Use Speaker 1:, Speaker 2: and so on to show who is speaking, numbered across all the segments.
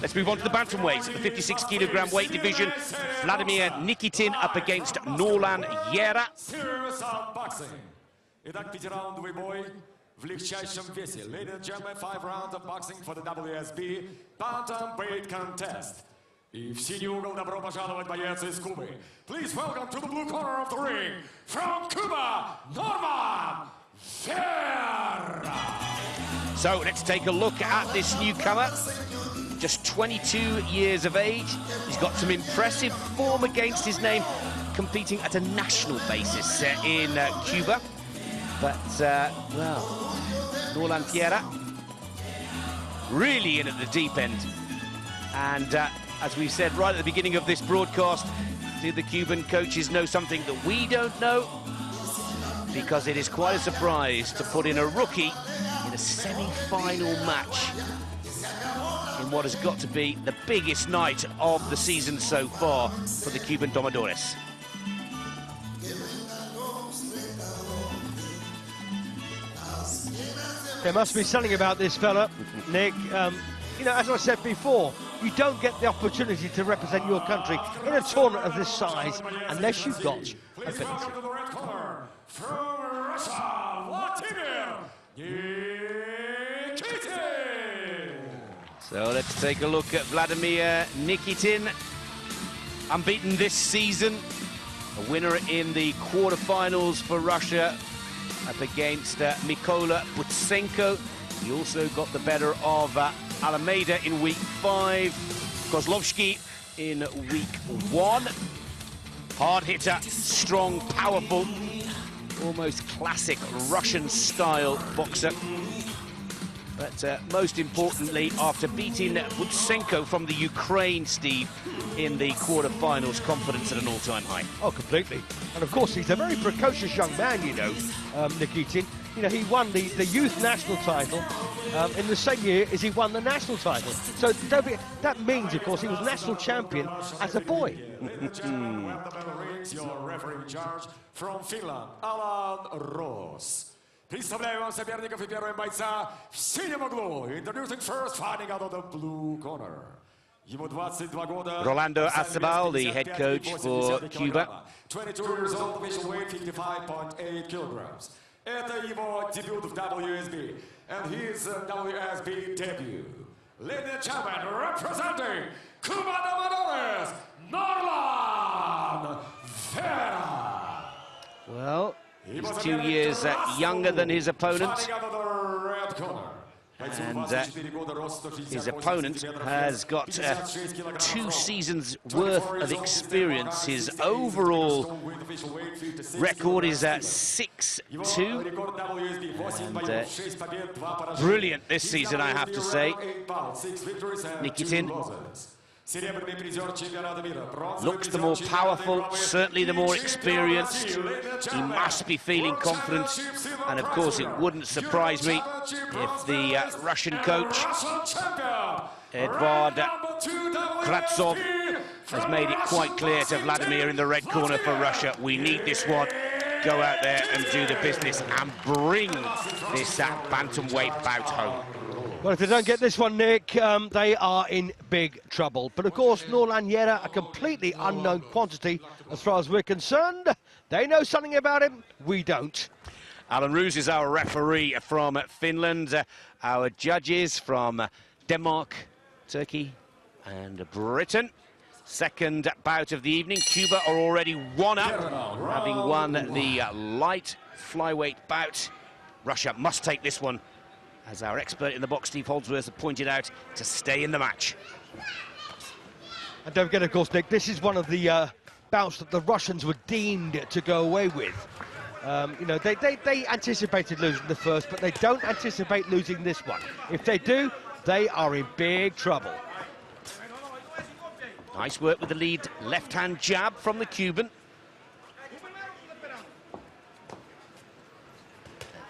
Speaker 1: Let's move on to the bantamweights, the 56-kilogram weight division. Vladimir Nikitin up against Norlan YERA.
Speaker 2: Итак, 5-раундовый бой в легчайшем весе. Ladies and gentlemen, 5 rounds of boxing for the WSB Bantamweight Contest. И в синий угол добро пожаловать боец из Кубы. Please welcome to the blue corner of the ring, from Cuba, Norlan YERA.
Speaker 1: So let's take a look at this newcomer. Just 22 years of age. He's got some impressive form against his name, competing at a national basis in Cuba. But, well, Norlan YERA really in at the deep end. And as we said right at the beginning of this broadcast, do the Cuban coaches know something that we don't know? Because it is quite a surprise to put in a rookie in a semi-final match in what has got to be the biggest night of the season so far for the Cuban Domadores.
Speaker 3: There must be something about this fella, Nick. You know, as I said before, you don't get the opportunity to represent your country in a tournament of this size unless you've got ability.
Speaker 2: From Russia, Vladimir, NIKITIN.
Speaker 1: So let's take a look at Vladimir Nikitin, unbeaten this season, a winner in the quarterfinals for Russia up against Mykola Butsenko. He also got the better of Almeida in week 5, Kozlovsky in week 1. Hard hitter, strong, powerful, almost classic Russian-style boxer. But most importantly, after beating Butsenko from the Ukraine, Steve, in the quarterfinals, confidence at an all-time high.
Speaker 3: Oh, completely. And of course, he's a very precocious young man, you know, Nikitin. You know, he won the youth national title in the same year as he won the national title. So that means, of course, he was national champion as a boy.
Speaker 2: Your referee in charge from Finland, Alan Ross. Представляю вам соперников и первого бойца в синем углу. Introducing first, fighting out of the blue corner. Ему 22 года.
Speaker 1: Rolando Acebal, the head coach for Cuba.
Speaker 2: 22 years old, official weight 55.8 kilograms. Это его дебют в WSB, and his WSB debut. Ladies and gentlemen, representing Cuba Domadores, Norlan YERA.
Speaker 1: Well, he's 2 years younger than his opponent. And his opponent has got 2 seasons worth of experience. His overall record is 6-2. And brilliant this season, I have to say. Nikitin looks the more powerful, certainly the more experienced. He must be feeling confident, and of course it wouldn't surprise me if the Russian coach, Edvard Kratsov, has made it quite clear to Vladimir in the red corner for Russia, we need this one. Go out there and do the business and bring this bantamweight bout home.
Speaker 3: Well, if they don't get this one, Nick, they are in big trouble. But of course, Norlan YERA, a completely unknown quantity as far as we're concerned. They know something about him, we don't.
Speaker 1: Alan Roos is our referee from Finland. Our judges from Denmark, Turkey and Britain. Second bout of the evening. Cuba are already 1 up, having won the light flyweight bout. Russia must take this one, as our expert in the box, Steve Holdsworth, has pointed out, to stay in the match.
Speaker 3: And don't forget, of course, Nick, this is one of the bouts that the Russians were deemed to go away with. You know, they anticipated losing the first, but they don't anticipate losing this one. If they do, they are in big trouble.
Speaker 1: Nice work with the lead left-hand jab from the Cuban.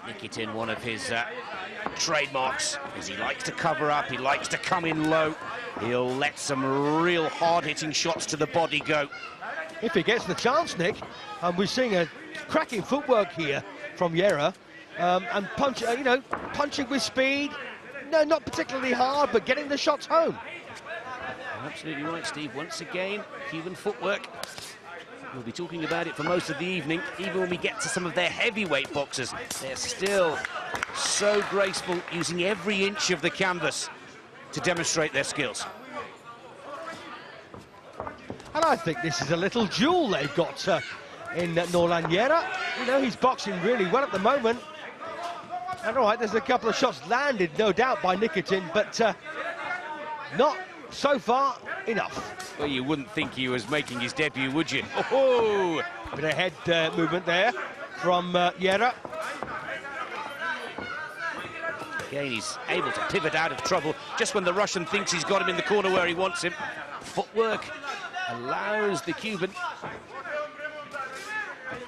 Speaker 1: Nikitin, one of his trademarks is he likes to cover up, he likes to come in low. He'll let some real hard-hitting shots to the body go.
Speaker 3: If he gets the chance, Nick, and we're seeing a cracking footwork here from YERA, and punching with speed. No, not particularly hard, but getting the shots home.
Speaker 1: Absolutely right, Steve. Once again, Cuban footwork. We'll be talking about it for most of the evening. Even when we get to some of their heavyweight boxers, they're still so graceful, using every inch of the canvas to demonstrate their skills.
Speaker 3: And I think this is a little jewel they've got in Norlan YERA. You know, he's boxing really well at the moment. And all right, there's a couple of shots landed, no doubt, by NIKITIN, but not so far enough.
Speaker 1: Well, you wouldn't think he was making his debut, would you? Oh,
Speaker 3: bit of head movement there from YERA.
Speaker 1: Again, he's able to pivot out of trouble just when the Russian thinks he's got him in the corner where he wants him. Footwork allows the Cuban.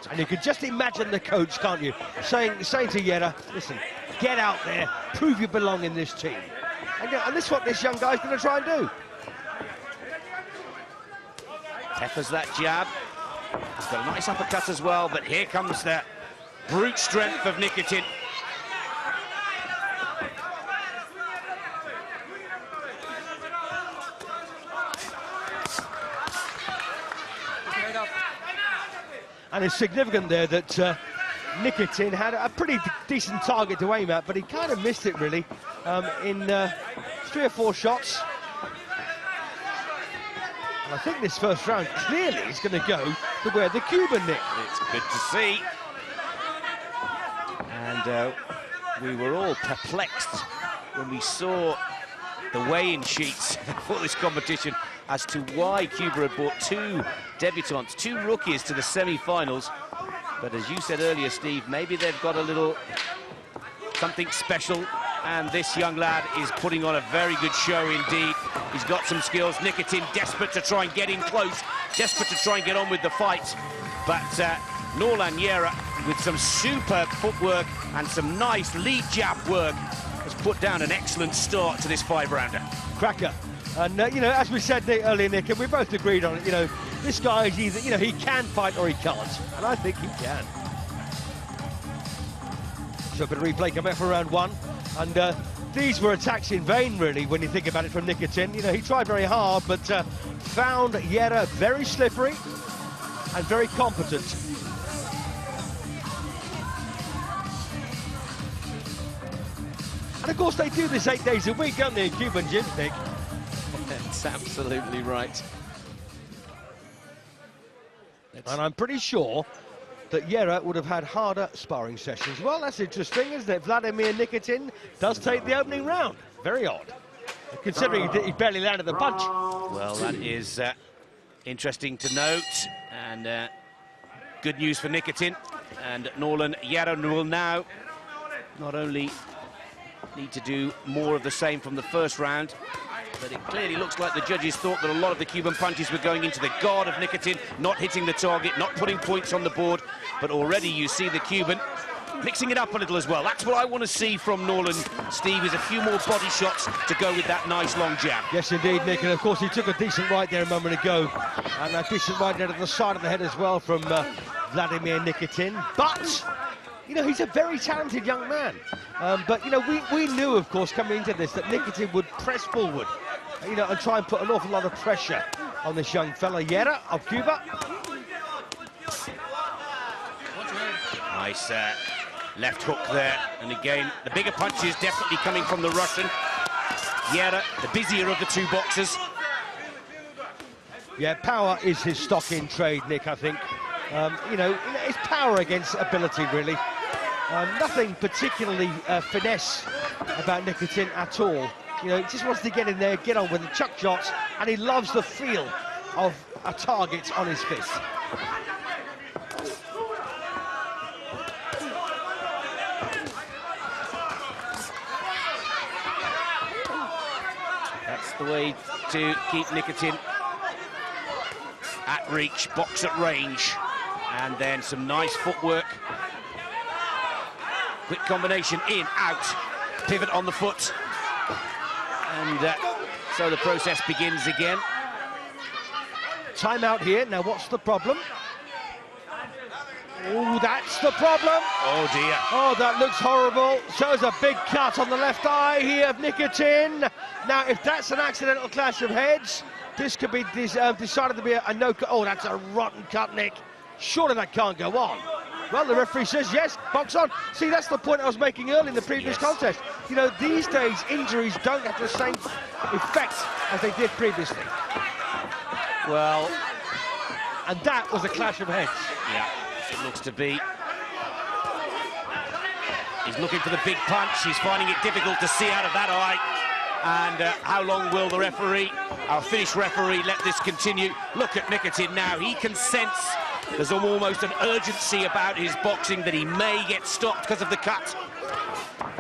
Speaker 3: And you can just imagine the coach, can't you, saying to YERA, listen, get out there, prove you belong in this team. And this is what this young guy's going to try and do.
Speaker 1: Peppers that jab. He's got a nice uppercut as well, but here comes the brute strength of NIKITIN.
Speaker 3: And it's significant there that NIKITIN had a pretty decent target to aim at, but he kind of missed it, really, in 3 or 4 shots. And I think this first round clearly is going to go to where the Cuban nick.
Speaker 1: It's good to see. And we were all perplexed when we saw the weigh-in sheets for this competition as to why Cuba had brought 2 debutants, 2 rookies to the semi-finals. But as you said earlier, Steve, maybe they've got a little something special, and this young lad is putting on a very good show indeed. He's got some skills. NIKITIN desperate to try and get in close, desperate to try and get on with the fight. But Norlan YERA, with some superb footwork and some nice lead jab work, has put down an excellent start to this 5-rounder.
Speaker 3: Cracker. And, you know, as we said earlier, Nick, and we both agreed on it, you know, this guy is either, you know, he can fight or he can't. And I think he can. So a bit of replay coming up for round 1. And these were attacks in vain, really, when you think about it from NIKITIN. You know, he tried very hard, but found YERA very slippery and very competent. And, of course, they do this 8 days a week, don't they, in Cuban gyms, Nick?
Speaker 1: That's absolutely right.
Speaker 3: And I'm pretty sure that YERA would have had harder sparring sessions. Well, that's interesting, isn't it? Vladimir NIKITIN does take the opening round. Very odd, considering he barely landed the punch.
Speaker 1: Well, that is interesting to note, and good news for NIKITIN. And Norlan YERA will now not only need to do more of the same from the first round, but it clearly looks like the judges thought that a lot of the Cuban punches were going into the guard of NIKITIN, not hitting the target, not putting points on the board. But already you see the Cuban mixing it up a little as well. That's what I want to see from Norlan, Steve, is a few more body shots to go with that nice long jab.
Speaker 3: Yes, indeed, Nick. And, of course, he took a decent right there a moment ago. And a decent right there to the side of the head as well from Vladimir NIKITIN. But, you know, he's a very talented young man. But, you know, we knew, of course, coming into this, that NIKITIN would press forward, you know, and try and put an awful lot of pressure on this young fella, YERA of Cuba.
Speaker 1: Nice left hook there. And again, the bigger punches definitely coming from the Russian. YERA, the busier of the 2 boxers. Yeah,
Speaker 3: power is his stock in trade, Nick, I think. You know, it's power against ability, really. Nothing particularly finesse about NIKITIN at all. You know, he just wants to get in there, get on with the chuck shots, and he loves the feel of a target on his fist.
Speaker 1: That's the way to keep NIKITIN at reach, box at range, and then some nice footwork. Quick combination in, out, pivot on the foot. And so the process begins again.
Speaker 3: Time out here. Now, what's the problem? Oh, that's the problem.
Speaker 1: Oh, dear.
Speaker 3: Oh, that looks horrible. Shows a big cut on the left eye here of NIKITIN. Now, if that's an accidental clash of heads, this could be decided to be a no cut. Oh, that's a rotten cut, Nick. Surely that can't go on. Well, the referee says yes, box on. See, that's the point I was making earlier in the previous contest. You know, these days, injuries don't have the same effect as they did previously.
Speaker 1: Well,
Speaker 3: and that was a clash of heads.
Speaker 1: Yeah, it looks to be. He's looking for the big punch. He's finding it difficult to see out of that eye. And how long will the referee, our Finnish referee, let this continue? Look at NIKITIN now. He can sense there's almost an urgency about his boxing that he may get stopped because of the cut.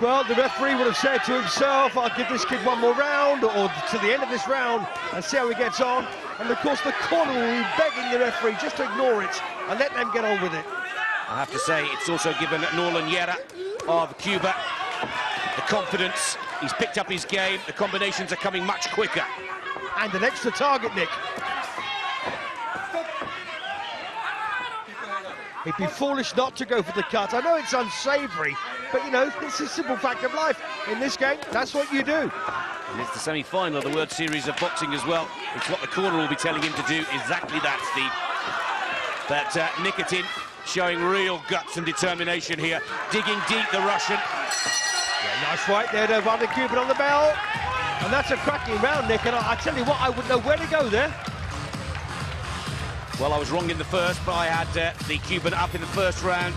Speaker 3: Well, the referee would have said to himself, I'll give this kid one more round, or to the end of this round, and see how he gets on. And of course, the corner will be begging the referee just to ignore it and let them get on with it.
Speaker 1: I have to say, it's also given Norlan YERA of Cuba the confidence. He's picked up his game. The combinations are coming much quicker.
Speaker 3: And an extra target, Nick. He'd be foolish not to go for the cut. I know it's unsavoury, but, you know, it's a simple fact of life. In this game, that's what you do.
Speaker 1: And it's the semi-final of the World Series of Boxing as well. It's what the corner will be telling him to do. Exactly that, Steve. But NIKITIN showing real guts and determination here. Digging deep, the Russian.
Speaker 3: Yeah, nice fight there, though, Vladimir Cuban on the bell. And that's a cracking round, Nick. And I tell you what, I wouldn't know where to go there.
Speaker 1: Well, I was wrong in the first, but I had the Cuban up in the first round,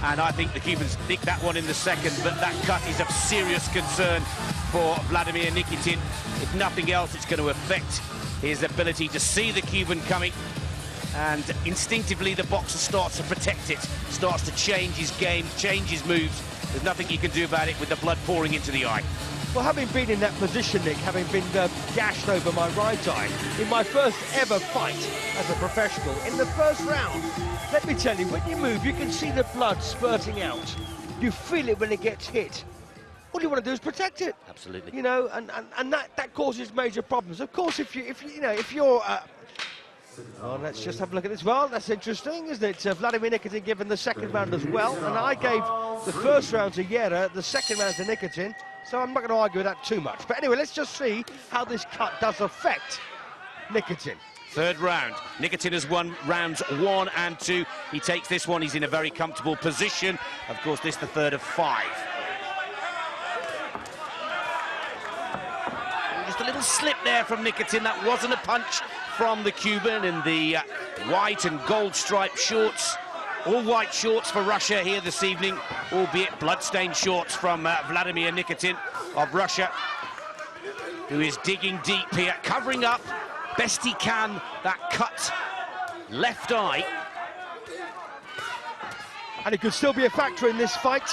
Speaker 1: and I think the Cubans nicked that one in the second, but that cut is of serious concern for Vladimir NIKITIN. If nothing else, it's going to affect his ability to see the Cuban coming, and instinctively the boxer starts to protect it, starts to change his game, change his moves. There's nothing you can do about it with the blood pouring into the eye.
Speaker 3: Well, having been in that position, Nick, having been gashed over my right eye, in my first ever fight as a professional, in the first round, let me tell you, when you move, you can see the blood spurting out. You feel it when it gets hit. All you want to do is protect it.
Speaker 1: Absolutely.
Speaker 3: You know, and that causes major problems. Of course, if you're well, let's just have a look at this. Well, that's interesting, isn't it? Vladimir NIKITIN given the second round as well, and I gave the first round to YERA, the second round to NIKITIN. So I'm not going to argue with that too much. But anyway, let's just see how this cut does affect NIKITIN.
Speaker 1: Third round. NIKITIN has won rounds 1 and 2. He takes this one. He's in a very comfortable position. Of course, this the third of 5. Just a little slip there from NIKITIN. That wasn't a punch from the Cuban in the white and gold striped shorts. All white shorts for Russia here this evening, albeit blood-stained shorts from Vladimir NIKITIN of Russia, who is digging deep here, covering up best he can that cut left eye.
Speaker 3: And it could still be a factor in this fight.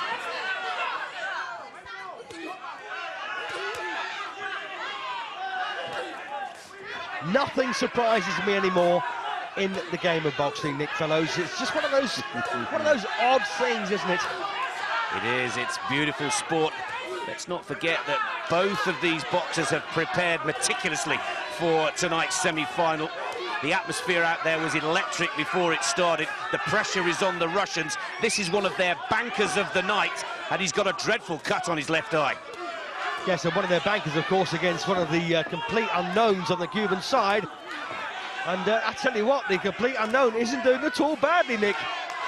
Speaker 3: Nothing surprises me anymore in the game of boxing, Nick, fellows. It's just one of those odd things, isn't it?
Speaker 1: It is. It's beautiful sport. Let's not forget that both of these boxers have prepared meticulously for tonight's semi-final. The atmosphere out there was electric before it started. The pressure is on the Russians. This is one of their bankers of the night, and he's got a dreadful cut on his left eye.
Speaker 3: Yes, and one of their bankers, of course, against one of the complete unknowns on the Cuban side. And I tell you what, the complete unknown isn't doing at all badly, Nick.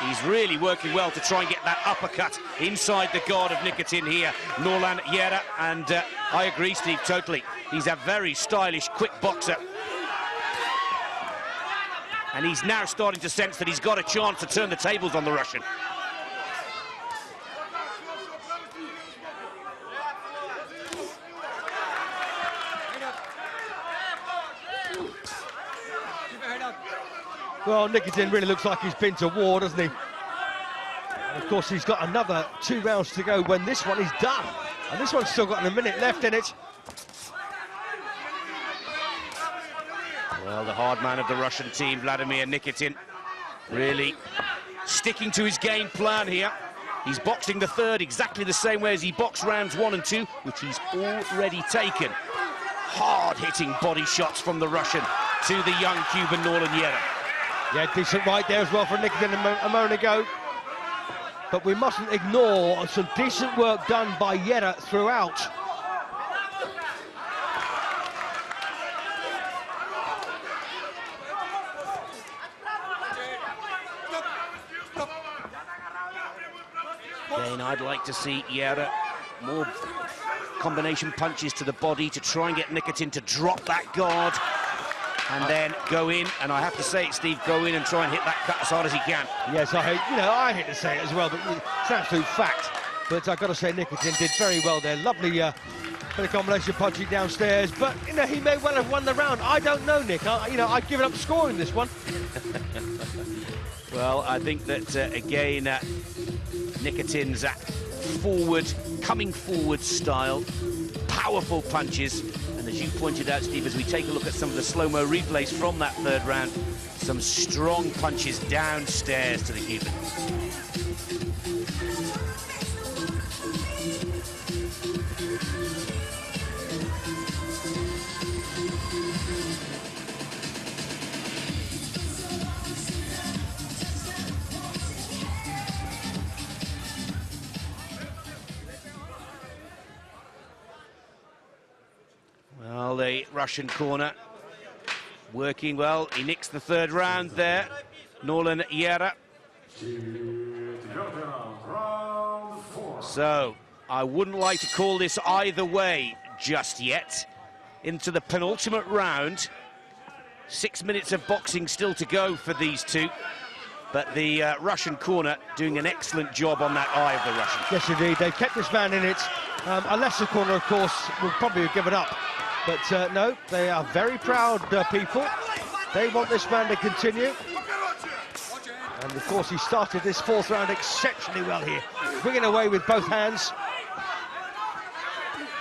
Speaker 1: He's really working well to try and get that uppercut inside the guard of NIKITIN here, Norlan YERA, and I agree, Steve, totally. He's a very stylish, quick boxer. And he's now starting to sense that he's got a chance to turn the tables on the Russian.
Speaker 3: Well, NIKITIN really looks like he's been to war, doesn't he? And of course, he's got another 2 rounds to go when this one is done. And this one's still got a minute left in it.
Speaker 1: Well, the hard man of the Russian team, Vladimir NIKITIN, really sticking to his game plan here. He's boxing the third exactly the same way as he boxed rounds 1 and 2, which he's already taken. Hard-hitting body shots from the Russian to the young Cuban Norlan YERA.
Speaker 3: Yeah, decent right there as well for NIKITIN a moment ago. but we mustn't ignore some decent work done by YERA throughout.
Speaker 1: Again, I'd like to see YERA more combination punches to the body to try and get NIKITIN to drop that guard and then go in. And I have to say it, Steve, go in and try and hit that cut as hard as he can.
Speaker 3: Yes, I hate to say it as well, but it's an absolute fact. But I've got to say NIKITIN did very well there. Lovely bit of combination punching downstairs, but he may well have won the round. I don't know, Nick. I'd given up scoring this one.
Speaker 1: Well, I think that again, NIKITIN's coming forward style, powerful punches, and as you pointed out, Steve, as we take a look at some of the slow-mo replays from that third round, some strong punches downstairs to the Cuban. Well, the Russian corner working well. He nicks the third round there. Norlan YERA. So, I wouldn't like to call this either way just yet. Into the penultimate round. 6 minutes of boxing still to go for these two. But the Russian corner doing an excellent job on that eye of the Russian.
Speaker 3: Yes, indeed. They kept this man in it. A lesser corner, of course, would probably have given up. But no, they are very proud people. They want this man to continue. And of course, he started this fourth round exceptionally well here. Bringing away with both hands.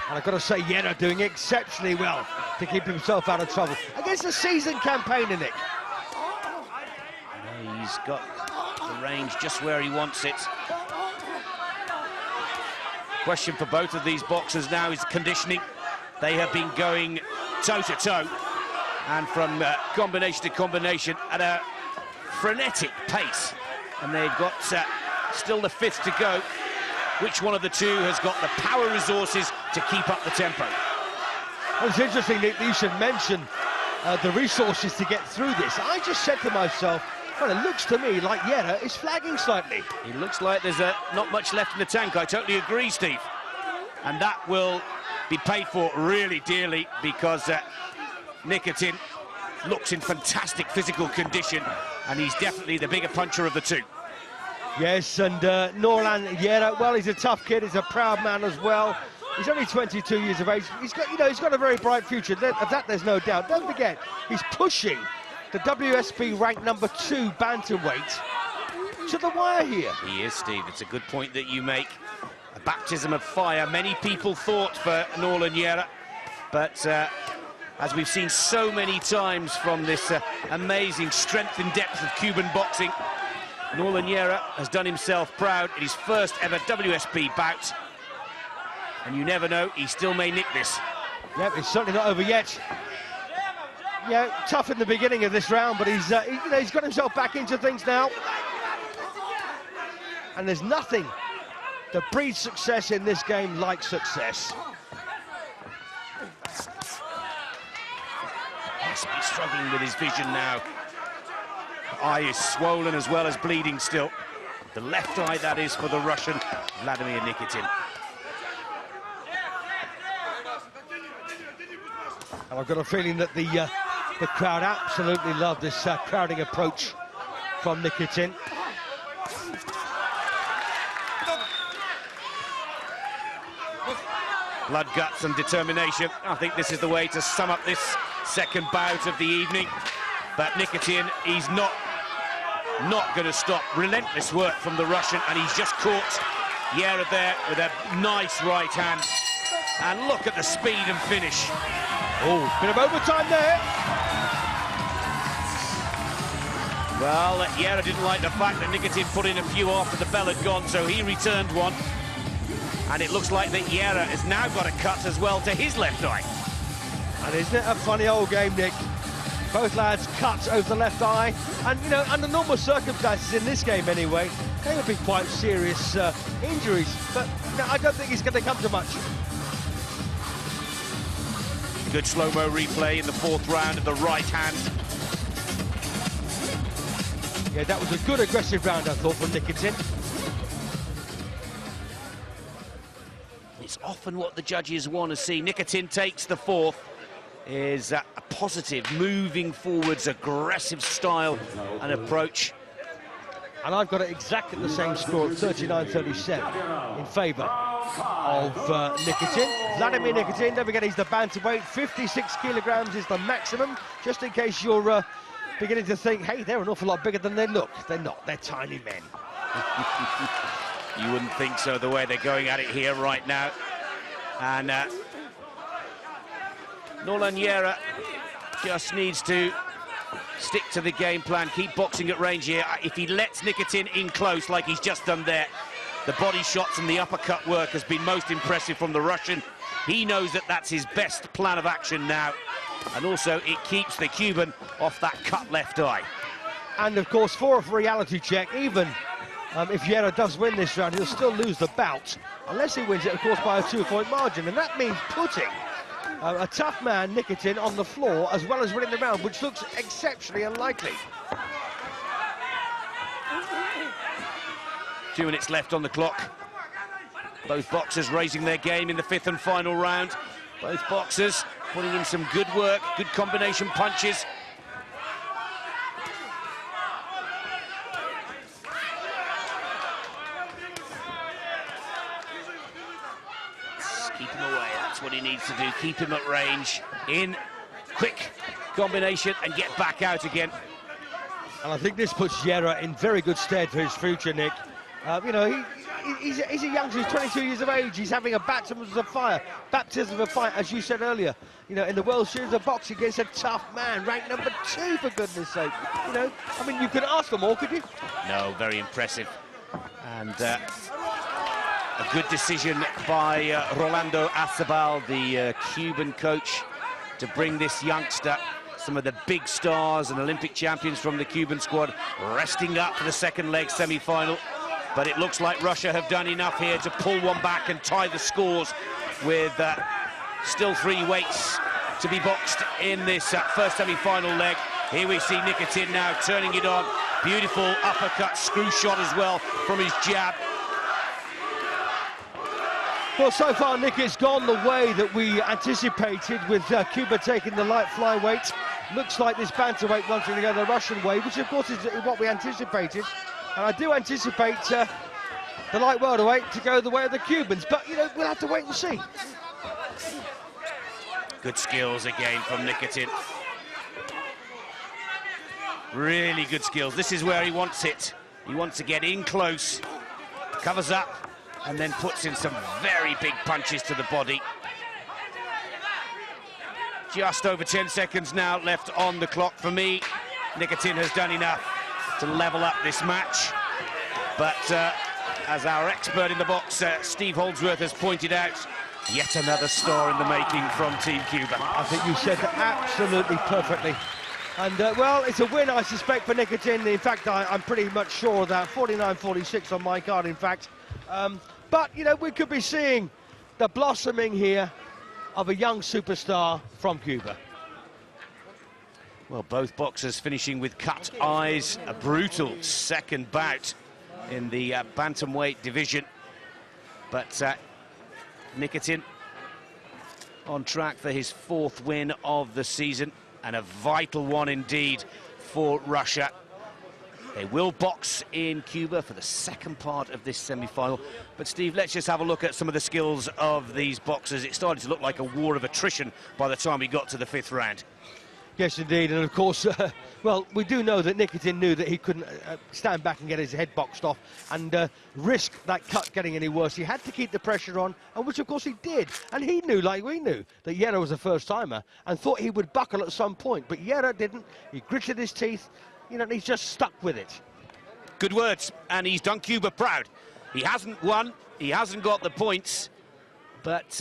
Speaker 3: And I've got to say, YERA doing exceptionally well to keep himself out of trouble. Against a seasoned campaigner, Nick.
Speaker 1: He's got the range just where he wants it. Question for both of these boxers now is conditioning. They have been going toe-to-toe and from combination to combination at a frenetic pace. And they've got still the fifth to go. Which one of the two has got the power resources to keep up the tempo?
Speaker 3: Well, it's interesting, Nick, that you should mention the resources to get through this. I just said to myself, well, it looks to me like YERA is flagging slightly.
Speaker 1: It looks like there's not much left in the tank. I totally agree, Steve. And that will be paid for really dearly because NIKITIN looks in fantastic physical condition and he's definitely the bigger puncher of the two.
Speaker 3: Yes, and Norlan YERA, well, he's a tough kid, he's a proud man as well. He's only 22 years of age. He's got a very bright future. Of that there's no doubt. Don't forget, he's pushing the WSB rank number 2 bantamweight to the wire here.
Speaker 1: He is, Steve. It's a good point that you make. A baptism of fire, many people thought, for Norlan YERA, but as we've seen so many times from this amazing strength and depth of Cuban boxing, Norlan YERA has done himself proud in his first ever WSB bout, and you never know, he still may nick this.
Speaker 3: Yep, it's certainly not over yet. Yeah, tough in the beginning of this round, but he's got himself back into things now, and there's nothing that breeds success in this game like success.
Speaker 1: Must be struggling with his vision now. The eye is swollen as well as bleeding still. The left eye, that is, for the Russian Vladimir NIKITIN.
Speaker 3: And I've got a feeling that the crowd absolutely love this crowding approach from NIKITIN.
Speaker 1: Blood, guts and determination. I think this is the way to sum up this second bout of the evening. But NIKITIN, he's not going to stop. Relentless work from the Russian, and he's just caught YERA there with a nice right hand. And look at the speed and finish.
Speaker 3: Oh, bit of overtime there.
Speaker 1: Well, YERA didn't like the fact that NIKITIN put in a few after the bell had gone, so he returned one. And it looks like that YERA has now got a cut as well to his left eye.
Speaker 3: And isn't it a funny old game, Nick? Both lads cut over the left eye. And, under normal circumstances in this game anyway, they would be quite serious injuries, but no, I don't think he's going to come to much.
Speaker 1: Good slow-mo replay in the 4th round of the right hand.
Speaker 3: Yeah, that was a good aggressive round, I thought, from Nikitin.
Speaker 1: It's often what the judges want to see. Nikitin takes the 4th. Is a positive, moving forwards, aggressive style and approach.
Speaker 3: And I've got it exactly the same score at 39-37 in favour of Nikitin. Vladimir Nikitin, don't forget he's the bantamweight, 56 kilograms is the maximum, just in case you're beginning to think, hey, they're an awful lot bigger than they look. They're not, they're tiny men.
Speaker 1: You wouldn't think so, the way they're going at it here right now. And Norlan YERA just needs to stick to the game plan, keep boxing at range here. If he lets Nikitin in close like he's just done there, the body shots and the uppercut work has been most impressive from the Russian. He knows that that's his best plan of action now. And also it keeps the Cuban off that cut left eye.
Speaker 3: And of course, for a reality check, even if YERA does win this round, he'll still lose the bout, unless he wins it, of course, by a 2-point margin. And that means putting a tough man, Nikitin, on the floor, as well as winning the round, which looks exceptionally unlikely.
Speaker 1: 2 minutes left on the clock. Both boxers raising their game in the 5th and final round. Both boxers putting in some good work, good combination punches. Keep him away, that's what he needs to do. Keep him at range, in, quick combination, and get back out again.
Speaker 3: And I think this puts YERA in very good stead for his future, Nick. You know, he's a youngster, he's 22 years of age, he's having a baptism of fire, as you said earlier. You know, in the World Series of Boxing against a tough man, ranked number 2, for goodness sake. You know, I mean, you could ask for more, could you?
Speaker 1: No, very impressive. And a good decision by Rolando Acebal, the Cuban coach, to bring this youngster, some of the big stars and Olympic champions from the Cuban squad, resting up for the second leg semi-final. But it looks like Russia have done enough here to pull one back and tie the scores with still 3 weights to be boxed in this first semi-final leg. Here we see Nikitin now turning it on. Beautiful uppercut, screw shot as well from his jab.
Speaker 3: Well, so far, Nick, it's gone the way that we anticipated, with Cuba taking the light flyweight. Looks like this bantamweight wanting to go the Russian way, which of course is what we anticipated. And I do anticipate the light welterweight to go the way of the Cubans, but, you know, we'll have to wait and see.
Speaker 1: Good skills again from Nikitin. Really good skills. This is where he wants it. He wants to get in close, covers up, and then puts in some very big punches to the body. Just over 10 seconds now left on the clock for me. Nikitin has done enough to level up this match. But as our expert in the box, Steve Holdsworth, has pointed out, yet another star in the making from Team Cuba.
Speaker 3: I think you said that absolutely perfectly. And, well, it's a win, I suspect, for Nikitin. In fact, I'm pretty much sure of that. 49-46 on my card, in fact. But, you know, we could be seeing the blossoming here of a young superstar from Cuba.
Speaker 1: Well, both boxers finishing with cut eyes. A brutal second bout in the bantamweight division. But Nikitin on track for his 4th win of the season, and a vital one indeed for Russia. They will box in Cuba for the second part of this semi-final. But, Steve, let's just have a look at some of the skills of these boxers. It started to look like a war of attrition by the time we got to the 5th round.
Speaker 3: Yes, indeed, and of course, well, we do know that Nikitin knew that he couldn't stand back and get his head boxed off and risk that cut getting any worse. He had to keep the pressure on, and which of course he did. And he knew, like we knew, that YERA was a first-timer and thought he would buckle at some point. But YERA didn't. He gritted his teeth, you know, and he's just stuck with it.
Speaker 1: Good words, and he's done Cuba proud. He hasn't won, he hasn't got the points, but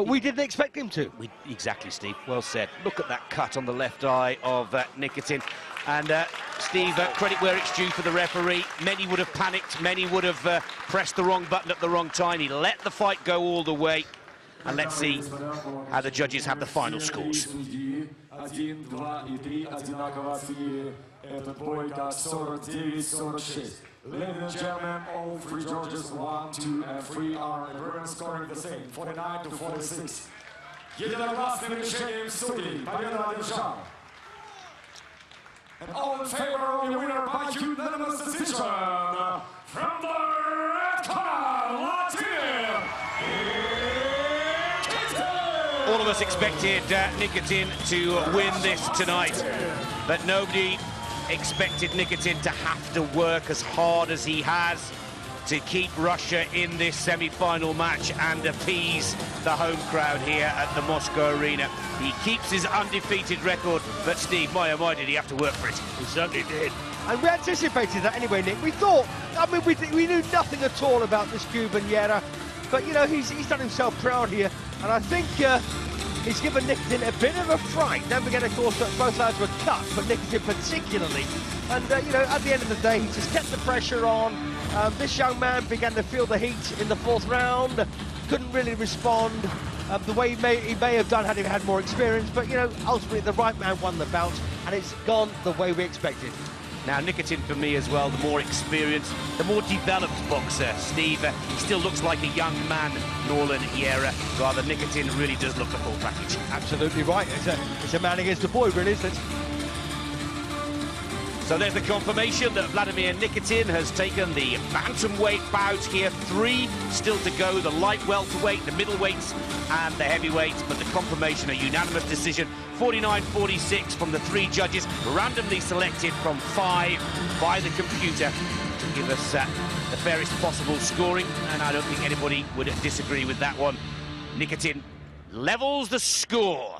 Speaker 3: we didn't expect him to.
Speaker 1: Exactly, Steve. Well said. Look at that cut on the left eye of Nikitin. And Steve, credit where it's due for the referee. Many would have panicked, many would have pressed the wrong button at the wrong time. He let the fight go all the way. And let's see how the judges have the final scores.
Speaker 2: Ladies and gentlemen, all three judges, 1, 2, and 3 are agreement scoring the same, 49 to 46. Единогласным решением судей победу одержал. And all in favor of the winner by unanimous decision from the red corner, Vladimir NIKITIN!
Speaker 1: All of us expected NIKITIN to win this tonight, but nobody expected NIKITIN to have to work as hard as he has to keep Russia in this semi-final match and appease the home crowd here at the Moscow Arena. He keeps his undefeated record, but Steve, my oh my, did he have to work for it?
Speaker 3: He certainly did. And we anticipated that anyway, Nick. We thought, I mean, we knew nothing at all about this Cuban YERA, but, you know, he's done himself proud here, and I think he's given NIKITIN a bit of a fright. Don't forget, of course, that both sides were cut, but NIKITIN particularly. And, you know, at the end of the day, he just kept the pressure on. This young man began to feel the heat in the fourth round, couldn't really respond the way he may have done had he had more experience, but, you know, ultimately the right man won the bout, and it's gone the way we expected.
Speaker 1: Now, NIKITIN, for me as well, the more experienced, the more developed boxer. Steve, he still looks like a young man, Norlan YERA. Rather, NIKITIN really does look the full package.
Speaker 3: Absolutely right. It's a man against a boy, really, isn't it?
Speaker 1: So there's the confirmation that Vladimir NIKITIN has taken the bantamweight bout here. 3 still to go, the light welterweight, the middleweights and the heavyweights, but the confirmation, a unanimous decision, 49-46 from the 3 judges, randomly selected from 5 by the computer to give us the fairest possible scoring, and I don't think anybody would disagree with that one. NIKITIN levels the score.